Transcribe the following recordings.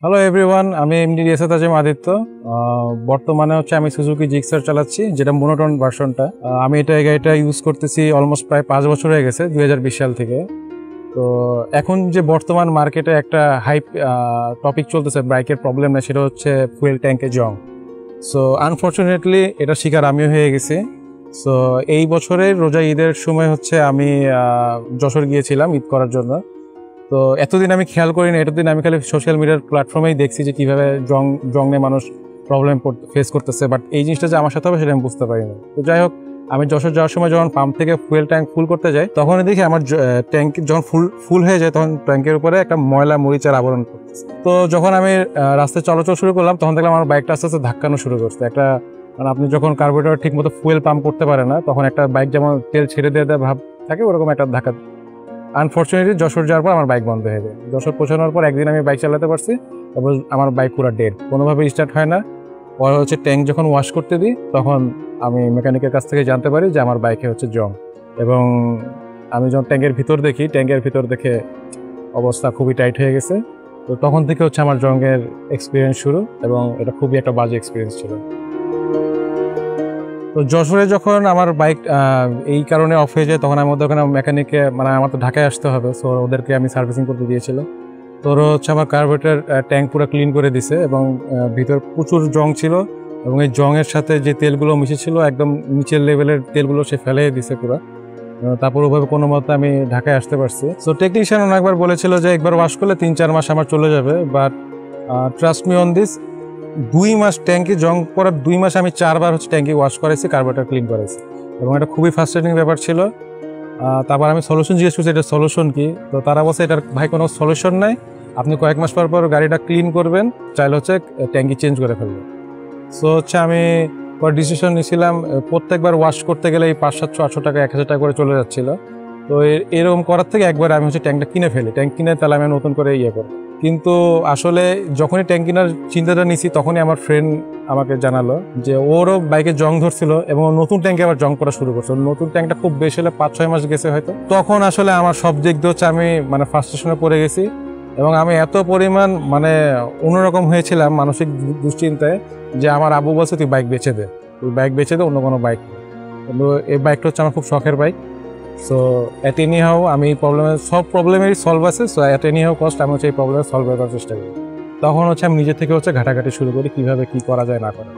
Hello everyone, আমি MD Riasat আজিম আদিত্য। বর্তমানে আমি সুজুকি জিক্সার চালাচ্ছি, যেটা মোনোটোন ভার্সনটা। আমি এই গাড়িটা ইউজ করতেছি অলমোস্ট প্রায় 5 বছর হয়ে গেছে, 2020 সাল থেকে। তো এখন যে বর্তমান মার্কেটে একটা হাইপ টপিক চলতেছে বাইকের প্রবলেম না, সেটা হচ্ছে ফুয়েল ট্যাঙ্কে জং। সো আনফর্চুনেটলি এটা শিকার আমিও হয়ে গেছি। সো এই বছরের রোজা ঈদের সময় আমি যশোর গিয়েছিলাম ঈদ করার জন্য। তো এতদিন আমি খেয়াল করিনি, এতদিন আমি খালি সোশ্যাল মিডিয়ার প্ল্যাটফর্মেই দেখছি যে কীভাবে জং নিয়ে মানুষ প্রবলেম ফেস করতেছে, বাট এই জিনিসটা যে আমার সাথে হবে সেটা আমি বুঝতে পারিনি। তো যাই হোক, আমি যশোর যাওয়ার সময় যখন পাম্প থেকে ফুয়েল ট্যাঙ্ক ফুল করতে যাই, তখনই দেখি আমার ট্যাঙ্ক যখন ফুল হয়ে যায়, তখন ট্যাঙ্কের উপরে একটা ময়লা মরিচের আবরণ করতেছে। তো যখন আমি রাস্তায় চলাচল শুরু করলাম, তখন দেখলাম আমার বাইকটা আস্তে আস্তে ধাক্কানো শুরু করছে। মানে আপনি যখন কার্বোরেটর ঠিক মতো ফুয়েল পাম্প করতে পারে না, তখন একটা বাইক যেমন তেল ছেড়ে দেওয়া ভাব থাকে, ওরকম একটা ধাক্কা। আনফর্চুনেটলি যশোর যাওয়ার পর আমার বাইক বন্ধ হয়ে যায়। যশোর পৌঁছানোর পর একদিন আমি বাইক চালাতে পারছি, তারপর আমার বাইক পুরো ডেড, কোনোভাবে স্টার্ট হয় না। পরে ট্যাঙ্ক যখন ওয়াশ করতে দিই, তখন আমি মেকানিকের কাছ থেকে জানতে পারি যে আমার বাইকে জং। এবং আমি যখন ট্যাঙ্কের ভিতর দেখি, ট্যাঙ্কের ভিতর দেখে অবস্থা খুবই টাইট হয়ে গেছে। তো তখন থেকে আমার জংয়ের এক্সপিরিয়েন্স শুরু, এবং এটা খুবই একটা বাজে এক্সপিরিয়েন্স ছিল। তো যশোরে যখন আমার বাইক এই কারণে অফ হয়ে যায়, তখন আমি ওখানে মেকানিককে, মানে আমার তো ঢাকায় আসতে হবে, সো ওদেরকে আমি সার্ভিসিং করতে দিয়েছিল। তো ওরা আমার কার্বোরেটর ট্যাঙ্ক পুরো ক্লিন করে দিছে, এবং ভিতর প্রচুর জং ছিল, এবং এই জংয়ের সাথে যে তেলগুলো মিশেছিল, একদম নিচের লেভেলের তেলগুলো সে ফেলে দিছে পুরো। তারপর ওভাবে কোনো মতে আমি ঢাকায় আসতে পারছি। সো টেকনিশিয়ান অনেকবার বলেছিল যে একবার ওয়াশ করলে 3-4 মাস আমার চলে যাবে, but trust me on this, 2 মাস ট্যাঙ্কি জং পড়ার 2 মাস আমি 4 বার ট্যাঙ্কি ওয়াশ করেছি, কার্বোরেটর ক্লিন করেছি, এবং এটা খুবই ফ্রাস্ট্রেটিং ব্যাপার ছিল। তারপর আমি সলিউশন জিজ্ঞেস করছি, এটা সলিউশন কি? তো তারা বলছে এটার ভাই কোনো সলিউশন নাই, আপনি কয়েক মাস পর গাড়িটা ক্লিন করবেন, চাইলে ট্যাঙ্কি চেঞ্জ করে ফেলবেন। সো আমি ডিসিশন নিয়েছিলাম। প্রত্যেকবার ওয়াশ করতে গেলে এই 500-700 টাকা 1000 টাকা করে চলে যাচ্ছিল। তো এরকম করার থেকে একবার আমি ট্যাঙ্কটা কিনে ফেলি, ট্যাঙ্ক কিনে তাহলে আমি নতুন করে করি। কিন্তু আসলে যখনই ট্যাঙ্ক কেনার চিন্তাটা নিছি, তখনই আমার ফ্রেন্ড আমাকে জানালো যে ওরও বাইকে জং ধরছিল, এবং নতুন ট্যাঙ্কে আবার জং করা শুরু করছে। নতুন ট্যাঙ্কটা খুব বেশি হলে 5-6 মাস গেছে হয়তো। তখন আসলে আমার সব দিক দিয়ে আমি ফ্রাস্ট্রেশনে পড়ে গেছি, এবং আমি এত পরিমাণ অন্যরকম হয়েছিলাম মানসিক দুশ্চিন্তায়, যে আমার আব্বু বলছে তুই বাইক বেচে দে, অন্য কোনো বাইক। কিন্তু এই বাইকটা আমার খুব শখের bike. So at any how আমি সব প্রবলেমেরই সলভ আছে। So at any how cost আমি এই প্রবলেম সলভ করার চেষ্টা করি। তখন আমি নিজে থেকে ঘাটাঘাটি শুরু করি, কিভাবে কি করা যায় না করা।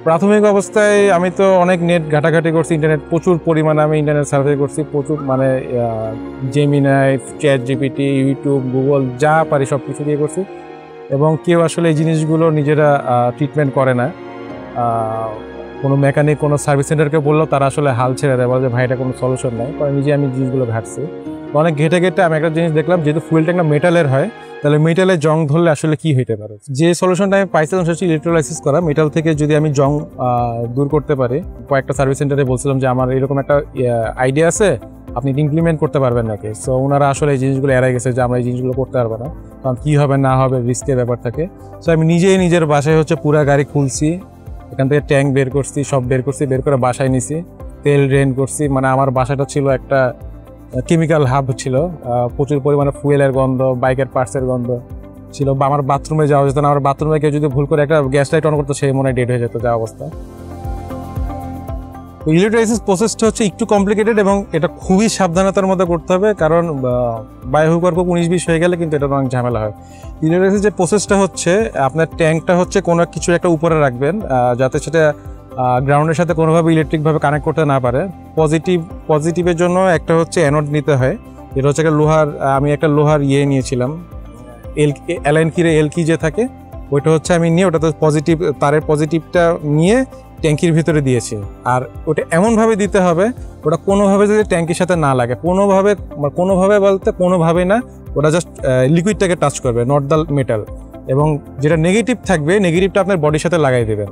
প্রাথমিক অবস্থায় আমি তো অনেক নেট ঘাটাঘাটি করছি, ইন্টারনেট প্রচুর পরিমাণে আমি ইন্টারনেট সার্ভে করছি, প্রচুর Gemini, chat GPT, YouTube, Google যা পারি সব কিছু দিয়ে করছি। এবং কেউ আসলে এই জিনিসগুলো নিজেরা ট্রিটমেন্ট করে না। কোনো মেকানিক, কোনো সার্ভিস সেন্টারকে বললেও তারা আসলে হাল ছেড়ে দেয়, বলে যে ভাই এটা কোনো সলিউশন নেই। পরে নিজে আমি জিনিসগুলো ঘাটছি, অনেক ঘেটে আমি একটা জিনিস দেখলাম, যেহেতু ফুয়েল ট্যাঙ্কটা মেটালের হয়, তাহলে মেটালে জং ধরলে আসলে কি হইতে পারে। যে সলিউশনটা আমি পাইছিলাম সেটা হচ্ছে ইলেকট্রোলাইসিস করা। মেটাল থেকে যদি আমি জং দূর করতে পারি, কয়েকটা সার্ভিস সেন্টারে বলছিলাম যে আমার এরকম একটা আইডিয়া আছে, আপনি ইমপ্লিমেন্ট করতে পারবেন নাকি। সো ওনারা আসলে এই জিনিসগুলো এড়াই গেছে যে আমরা এই জিনিসগুলো করতে পারবো না, কারণ কী হবে না হবে রিস্কের ব্যাপার থাকে। সো আমি নিজের বাসায় পুরা গাড়ি খুলছি, এখান থেকে ট্যাঙ্ক বের করছি, সব বের করছি, বের করে বাসায় নিছি, তেল ড্রেন করছি। আমার বাসাটা ছিল একটা কেমিক্যাল হাব ছিল, প্রচুর পরিমাণে ফুয়েলের গন্ধ, বাইকের পার্টসের গন্ধ ছিল। বা আমার বাথরুমে যাওয়া যেত না, আমার বাথরুমে কেউ যদি ভুল করে একটা গ্যাস লাইট অন করতো, সেই মনে হয় ডেড হয়ে যেত, যা অবস্থা। ইলেকট্রোলাইসিস প্রসেসটা একটু কমপ্লিকেটেড, এবং এটা খুবই সাবধানতার মধ্যে করতে হবে, কারণ বায়ুকর্ক 19-20 হয়ে গেলে কিন্তু এটা অনেক ঝামেলা হয়। ইলেকট্রোলাইসিস যে প্রসেসটা আপনার ট্যাঙ্কটা কোনো কিছু একটা উপরে রাখবেন, যাতে সেটা গ্রাউন্ডের সাথে কোনোভাবে ইলেকট্রিকভাবে কানেক্ট করতে না পারে। পজিটিভের জন্য একটা অ্যানোড নিতে হয়, এটা একটা লোহার, আমি একটা লোহার নিয়েছিলাম, অ্যালাইন কিরে এলকি যে থাকে, ওইটা আমি নিয়ে ওটাতে পজিটিভ, তারের পজিটিভটা নিয়ে ট্যাঙ্কির ভিতরে দিয়েছি। আর ওটা এমনভাবে দিতে হবে, ওটা কোনোভাবে যদি ট্যাঙ্কির সাথে না লাগে, কোনোভাবে বলতে কোনোভাবেই না, ওটা জাস্ট লিকুইডটাকে টাচ করবে, নট দ্য মেটাল। এবং যেটা নেগেটিভ থাকবে, নেগেটিভটা আপনার বডির সাথে লাগাই দেবেন,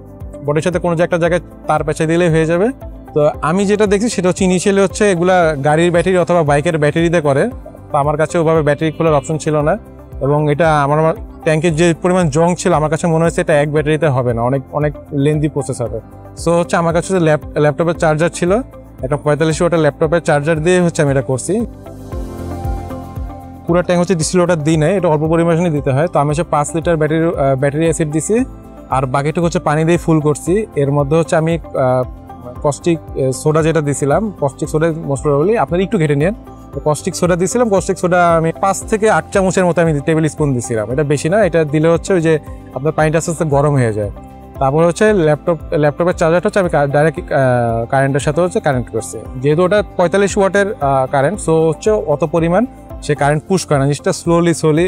বডির সাথে কোনো একটা জায়গায় তার পেঁচে দিলেই হয়ে যাবে। তো আমি যেটা দেখছি সেটা ইনিশিয়ালি এগুলা গাড়ির ব্যাটারি অথবা বাইকের ব্যাটারিতে করে। তো আমার কাছে ওভাবে ব্যাটারি খোলার অপশন ছিল না, এবং এটা আমার ট্যাঙ্কের যে পরিমাণ জং ছিল, আমার কাছে মনে হচ্ছে এটা এক ব্যাটারিতে হবে না, অনেক লেন্দি প্রসেস হবে। সো আমার কাছে ল্যাপটপের চার্জার ছিল, একটা 45 ওয়াটের ল্যাপটপের চার্জার দিয়ে আমি এটা করছি। পুরো ট্যাঙ্ক হচ্ছে ডিস্টিল ওয়াটার দিই নাই, এটা অল্প পরিমাণে দিতে হয়। তো আমি হচ্ছে 5 লিটার ব্যাটারি অ্যাসিড দিছি, আর বাকিটুকু হচ্ছে পানি দিয়ে ফুল করছি। এর মধ্যে হচ্ছে আমি কস্টিক সোডা যেটা দিছিলাম, কস্টিক সোডা মোস্ট প্রবাবলি আপনারা একটু ঘেটে নেন। কস্টিক সোডা দিছিলাম, কস্টিক সোডা আমি 5 থেকে 8 চামচের মতো আমি টেবিল স্পুন দিছিলাম, এটা বেশি না। এটা দিলে হচ্ছে ওই যে আপনার পানিটা আস্তে আস্তে গরম হয়ে যায়। তারপর হচ্ছে ল্যাপটপের চার্জারটা হচ্ছে আমি ডাইরেক্ট কারেন্টের সাথে হচ্ছে কানেক্ট করছি, যেহেতু ওটা 45 ওয়াটের কারেন্ট, সো হচ্ছে অত পরিমাণ সে কারেন্ট পুশ করে না, জিনিসটা স্লোলি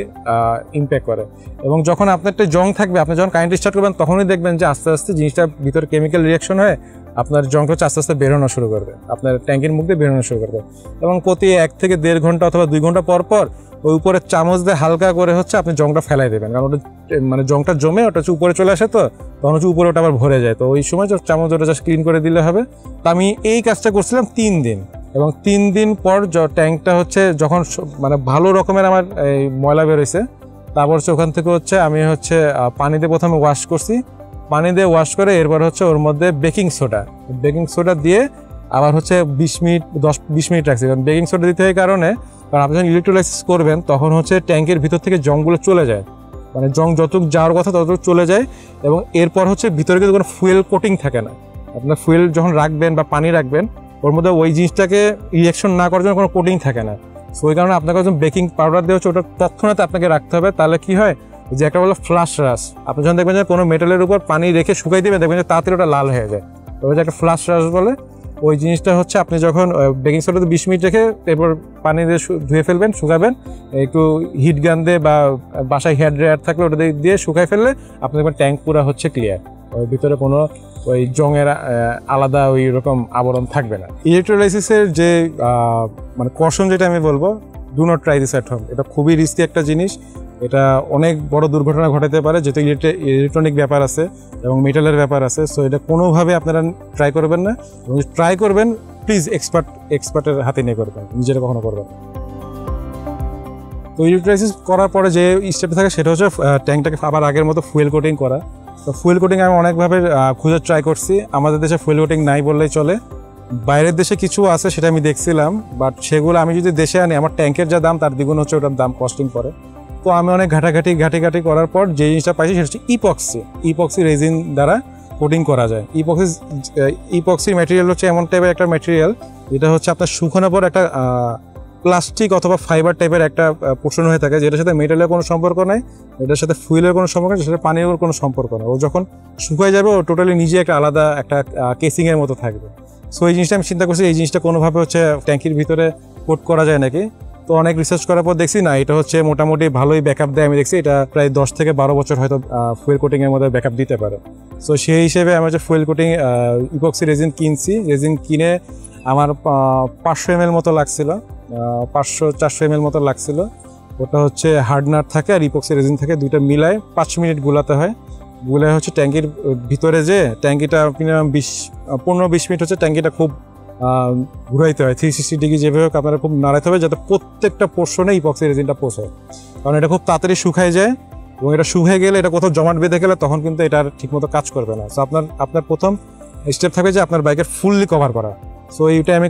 ইম্প্যাক্ট করে। এবং যখন আপনার একটা জং থাকবে, আপনি যখন কারেন্ট স্টার্ট করবেন তখনই দেখবেন যে আস্তে আস্তে জিনিসটা ভিতরে কেমিক্যাল রিয়াকশন হয়ে আপনার জংটা হচ্ছে আস্তে আস্তে বেরোনো শুরু করবে, আপনার ট্যাঙ্কের মুখ দিয়ে বেরোনো শুরু করবে। এবং প্রতি 1 থেকে 1.5 ঘন্টা অথবা 2 ঘন্টা পর পর ওই উপরে চামচ দিয়ে হালকা করে হচ্ছে আপনি জংটা ফেলাই দেবেন, কারণ ওটা মানে জংটা জমে ওটা হচ্ছে উপরে চলে আসে, তো তখন হচ্ছে উপরে ওটা আবার ভরে যায়। তো ওই সময় চামচ ওটা জাস্ট ক্লিন করে দিলে হবে। তো আমি এই কাজটা করছিলাম 3 দিন, এবং 3 দিন পর ট্যাঙ্কটা হচ্ছে যখন মানে ভালো রকমের আমার এই ময়লা বেরোইছে, তারপর হচ্ছে ওখান থেকে হচ্ছে আমি হচ্ছে পানি দিয়ে প্রথমে ওয়াশ করছি, পানি দিয়ে ওয়াশ করে এরপর হচ্ছে ওর মধ্যে বেকিং সোডা দিয়ে আবার হচ্ছে 10-20 মিনিট রাখছি। কারণ বেকিং সোডা দিতে হয় কারণ আপনি যখন ইলেকট্রোলাইসিস করবেন তখন হচ্ছে ট্যাঙ্কের ভিতর থেকে জংগুলো চলে যায়, মানে জং যতটুকু যাওয়ার কথা ততটুকু চলে যায়। এবং এরপর হচ্ছে ভিতরে কিন্তু কোনো ফুয়েল কোটিং থাকে না। আপনার ফুয়েল যখন রাখবেন বা পানি রাখবেন ওর মধ্যে ওই জিনিসটাকে রিয়াকশন না করার জন্য কোনো কোটিং থাকে না। সো ওই কারণে আপনাকে যখন বেকিং পাউডার দেওয়া হচ্ছে ওটা তৎক্ষণাৎ আপনাকে রাখতে হবে। তাহলে কি হয়, যে একটা বলো ফ্লাশ রাশ, আপনি যখন দেখবেন যে কোনো মেটালের উপর পানি রেখে শুকাই দেবেন, দেখবেন যে তাড়াতাড়ি ওটা লাল হয়ে যায়, ওটা একটা ফ্লাশ রাশ বলে। ওই জিনিসটা হচ্ছে আপনি যখন বেকিং সোডাতে 20 মিনিট রেখে এরপর পানি দিয়ে ধুয়ে ফেলবেন, শুকাবেন, একটু হিট গান দিয়ে বা বাসায় হেয়ার ড্রায়ার থাকলে ওটা দিয়ে শুকাই ফেললে আপনি দেখবেন ট্যাঙ্ক পুরো হচ্ছে ক্লিয়ার, ওই ভিতরে কোনো ওই জংয়ের আলাদা ওই রকম আবরণ থাকবে না। ইলেকট্রোলাইসিসের যে মানে কশন যেটা আমি বলবো, do not try this at home. এটা খুবই রিস্কি একটা জিনিস, এটা অনেক বড় দুর্ঘটনা ঘটাতে পারে, যেহেতু ইলেকট্রনিক ব্যাপার আছে এবং মেটালের ব্যাপার আছে। সো এটা কোনোভাবে আপনারা ট্রাই করবেন না, এবং ট্রাই করবেন প্লিজ এক্সপার্টের হাতে নিয়ে করবেন, নিজেরা কখনো করবেন। তো ইলেকট্রোলাইসিস করার পরে যে স্টেপটা থাকে সেটা হচ্ছে ট্যাঙ্কটাকে আবার আগের মতো ফুয়েল কোটিং করা। তো ফুয়েল কোটিং আমি অনেকভাবে খুঁজে ট্রাই করছি, আমাদের দেশে ফুয়েল কোটিং নাই বললেই চলে। বাইরের দেশে কিছু আছে সেটা আমি দেখছিলাম, বাট সেগুলো আমি যদি দেশে আনি আমার ট্যাঙ্কের যা দাম তার দ্বিগুণ হচ্ছে ওটার দাম কস্টিং করে। তো আমি অনেক ঘাটাঘাটি করার পর যে জিনিসটা পাইছি সেটা হচ্ছে ইপক্সি রেজিন দ্বারা কোটিং করা যায়। ইপক্সি ম্যাটেরিয়াল হচ্ছে এমন টাইপের একটা ম্যাটেরিয়াল, যেটা হচ্ছে আপনার শুকানোর পর একটা প্লাস্টিক অথবা ফাইবার টাইপের একটা পোর্শন হয়ে থাকে, যেটার সাথে মেটালের কোনো সম্পর্ক নাই, এটার সাথে ফুয়েলের কোনো সম্পর্ক নেই, সেটা পানির কোনো সম্পর্ক নেই। ও যখন শুকায় যাবে ও টোটালি নিজে একটা আলাদা একটা কেসিংয়ের মতো থাকবে। সো এই জিনিসটা আমি চিন্তা করছি এই জিনিসটা কোনোভাবে হচ্ছে ট্যাঙ্কির ভিতরে কোট করা যায় নাকি। তো অনেক রিসার্চ করার পর দেখছি না, এটা হচ্ছে মোটামুটি ভালোই ব্যাকআপ দেয়। আমি দেখছি এটা প্রায় 10 থেকে 12 বছর হয়তো ফুয়েল কোটিংয়ের মধ্যে ব্যাকআপ দিতে পারে। সো সেই হিসেবে আমি হচ্ছে ফুয়েল কোটিং ইপক্সি রেজিন কিনছি। রেজিন কিনে আমার 500 ml মতো লাগছিল, 500-400 ml মতো লাগছিল। ওটা হচ্ছে হার্ডনার থাকে আর ইপক্সি রেজিন থাকে, দুইটা মিলায় 5 মিনিট গুলাতে হয়। গুলে হচ্ছে ট্যাঙ্কির ভিতরে যে ট্যাঙ্কিটা 15-20 মিনিট হচ্ছে ট্যাঙ্কিটা খুব ঘুরাইতে হয় 360 ডিগ্রি, যেভাবে হোক আপনারা খুব নাড়াইতে হবে যাতে প্রত্যেকটা পোর্শনে ইপক্সি রেজিনটা পৌঁছায়, কারণ এটা খুব তাড়াতাড়ি শুকায় যায় এবং এটা শুকিয়ে গেলে এটা কোথাও জমাট বেঁধে গেলে তখন কিন্তু এটা ঠিকমতো কাজ করবে না। সো আপনার প্রথম স্টেপ থাকবে যে আপনার বাইকের ফুললি কভার করা। সো এইটা আমি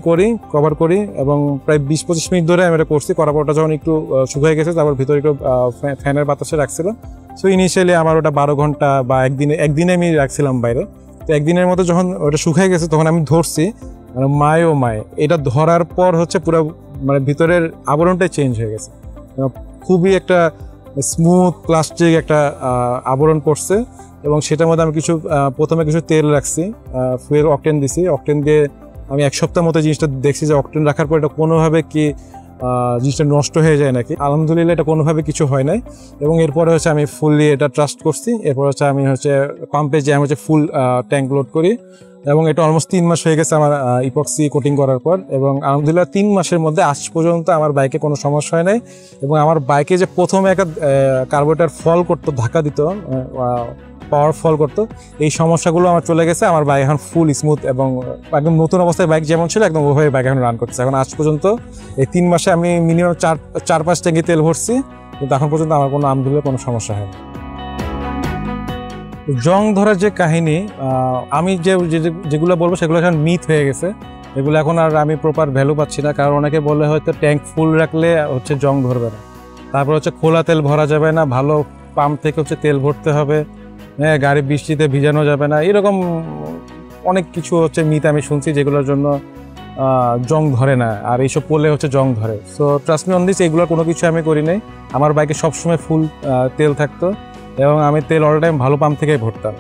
কভার করি এবং প্রায় 20-25 মিনিট ধরে আমি এটা করছি। করার পরটা যখন একটু শুকিয়ে গেছে তারপর ভিতরে একটু ফ্যানের বাতাসে রাখছিলাম। সো ইনিশিয়ালি আমার ওটা 12 ঘন্টা বা একদিনে আমি রাখছিলাম বাইরে। তো একদিনের মতো যখন ওটা শুকিয়ে গেছে তখন আমি ধরছি, মানে মায় এটা ধরার পর হচ্ছে পুরো মানে ভিতরের আবরণটাই চেঞ্জ হয়ে গেছে, খুবই একটা স্মুথ প্লাস্টিক একটা আবরণ পড়ছে। এবং সেটার মধ্যে আমি প্রথমে কিছু তেল রাখছি, ফুয়েল অকটেন দিছি। অকটেন দিয়ে আমি 1 সপ্তাহ মতো জিনিসটা দেখছি যে অকটেন রাখার পর এটা কোনোভাবে কি জিনিসটা নষ্ট হয়ে যায় নাকি। আলহামদুলিল্লাহ এটা কোনোভাবে কিছু হয় নাই। এবং এরপরে হচ্ছে আমি ফুললি এটা ট্রাস্ট করছি। এরপর হচ্ছে আমি পাম্পে যে আমি ফুল ট্যাঙ্ক লোড করি এবং এটা অলমোস্ট 3 মাস হয়ে গেছে আমার ইপক্সি কোটিং করার পর। এবং আলহামদুলিল্লাহ 3 মাসের মধ্যে আজ পর্যন্ত আমার বাইকে কোনো সমস্যা হয় নাই। এবং আমার বাইকে যে প্রথমে একটা কার্বোরেটর ফল করতো, ধাক্কা দিত, পাওয়ার ফল করতো, এই সমস্যাগুলো আমার চলে গেছে। আমার বাইক এখন ফুল স্মুথ এবং একদম নতুন অবস্থায় বাইক যেমন ছিল একদম ওইভাবে বাইক এখন রান করতেছে। এখন আজ পর্যন্ত এই 3 মাসে আমি মিনিমাম 4-5 ট্যাঙ্কি তেল ভরছি, কিন্তু এখন পর্যন্ত আমার কোনো আলহামদুলিল্লাহ কোনো সমস্যা হয়নি। জং ধরার যে কাহিনী, আমি যেগুলো বলবো সেগুলো এখন মিথ হয়ে গেছে, এগুলো এখন আর আমি প্রপার ভ্যালু পাচ্ছি না। কারণ অনেকে বলে হয়তো ট্যাঙ্ক ফুল রাখলে হচ্ছে জং ধরবে না। তারপর হচ্ছে খোলা তেল ভরা যাবে না, ভালো পাম্প থেকে হচ্ছে তেল ভরতে হবে, হ্যাঁ গাড়ি বৃষ্টিতে ভিজানো যাবে না, এরকম অনেক কিছু হচ্ছে মিথ আমি শুনছি যেগুলোর জন্য জং ধরে না, আর এইসব করলে হচ্ছে জং ধরে। So trust me on this, এগুলোর কোনো কিছু আমি করি নাই। আমার বাইকে সবসময় ফুল তেল থাকতো এবং আমি তেল অল টাইম ভালো পাম্প থেকেই ভরতাম।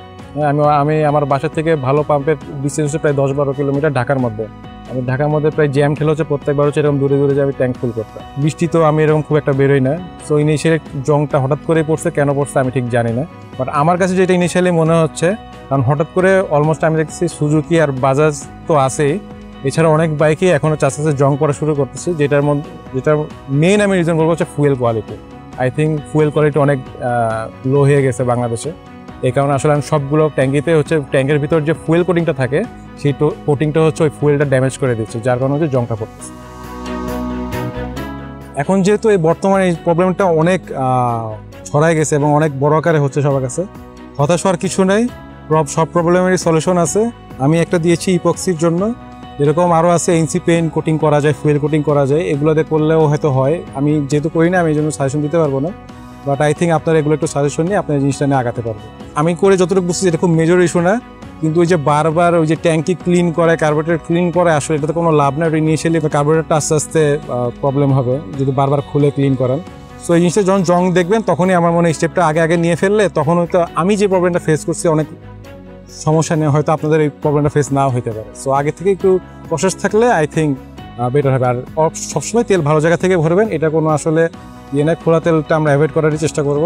আমি আমার বাসা থেকে ভালো পাম্পের ডিস্টেন্স হচ্ছে প্রায় 10-12 কিলোমিটার ঢাকার মধ্যে। আমি ঢাকার মধ্যে প্রায় জ্যাম খেলে হচ্ছে প্রত্যেকবার হচ্ছে এরকম দূরে দূরে যে আমি ট্যাঙ্ক ফুল করতাম। বৃষ্টি তো আমি এরকম খুব একটা বেরোই না। সো ইনিশিয়ালি জংটা হঠাৎ করেই পড়ছে, কেন পড়ছে আমি ঠিক জানি না। বাট আমার কাছে যেটা ইনিশিয়ালি মনে হচ্ছে, কারণ হঠাৎ করে অলমোস্ট আমি দেখছি সুজুকি আর বাজাজ তো আছেই, এছাড়া অনেক বাইকই এখনও চাষে জং পড়া শুরু করতেছে, যেটা মেইন আমি রিজন বলবো হচ্ছে fuel quality. I think fuel quality অনেক লো হয়ে গেছে বাংলাদেশে। এই কারণে আসলে আমি সবগুলো ট্যাঙ্কিতে হচ্ছে ট্যাঙ্কের ভিতর যে ফুয়েল কোটিংটা থাকে সেই কোটিংটা হচ্ছে ওই ফুয়েলটা ড্যামেজ করে দিচ্ছে, যার কারণে হচ্ছে জংটা পড়তেছে। এখন যেহেতু এই বর্তমানে এই প্রবলেমটা অনেক ছড়াই গেছে এবং অনেক বড় আকারে হচ্ছে সবার কাছে, হতাশ হওয়ার কিছু নেই, সব প্রবলেমেরই সলিউশন আছে। আমি একটা দিয়েছি ইপক্সির জন্য, এরকম আরও আছে এনসি পেইন্ট কোটিং করা যায়, ফুয়েল কোটিং করা যায়, এগুলোতে করলেও হয়তো হয়। আমি যেহেতু করি না আমি এই জন্য সাজেশন দিতে পারবো না, বাট আই থিঙ্ক আপনারা এগুলো একটু সাজেশন নিয়ে আপনার জিনিসটা নিয়ে আগাতে পারবেন। আমি করে যতটুকু বুঝছি এটা খুব মেজর ইস্যু না, কিন্তু ওই যে বারবার ওই যে ট্যাঙ্কি ক্লিন করে, কার্বোরেটর ক্লিন করে, আসলে এটাতে কোনো লাভ না। ইনিশিয়ালি কার্বোরেটরটা আস্তে আস্তে প্রবলেম হবে যদি বারবার খুলে ক্লিন করান। সো এই জিনিসটা যখন জং দেখবেন তখনই আমার মনে হয় স্টেপটা আগে নিয়ে ফেললে তখন হয়তো আমি যে প্রবলেমটা ফেস করছি অনেক সমস্যা নেই, হয়তো আপনাদের এই প্রবলেমটা ফেস নাও হতে পারে। সো আগে থেকে একটু প্রসেস থাকলে আই থিঙ্ক বেটার হবে। আর সবসময় তেল ভালো জায়গা থেকে ভরবেন, এটা কোনো আসলে ইয়ে না, খোলা তেলটা আমরা অ্যাভয়েড করারই চেষ্টা করব।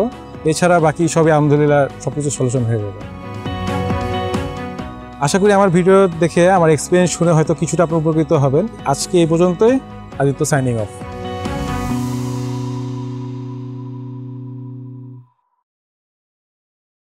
এছাড়া বাকি সবই আলহামদুলিল্লাহ সব কিছু সলিউশন হয়ে যাবে। আশা করি আমার ভিডিও দেখে আমার এক্সপিরিয়েন্স শুনে হয়তো কিছুটা আপনি উপকৃত হবেন। আজকে এই পর্যন্তই। Aditya signing off.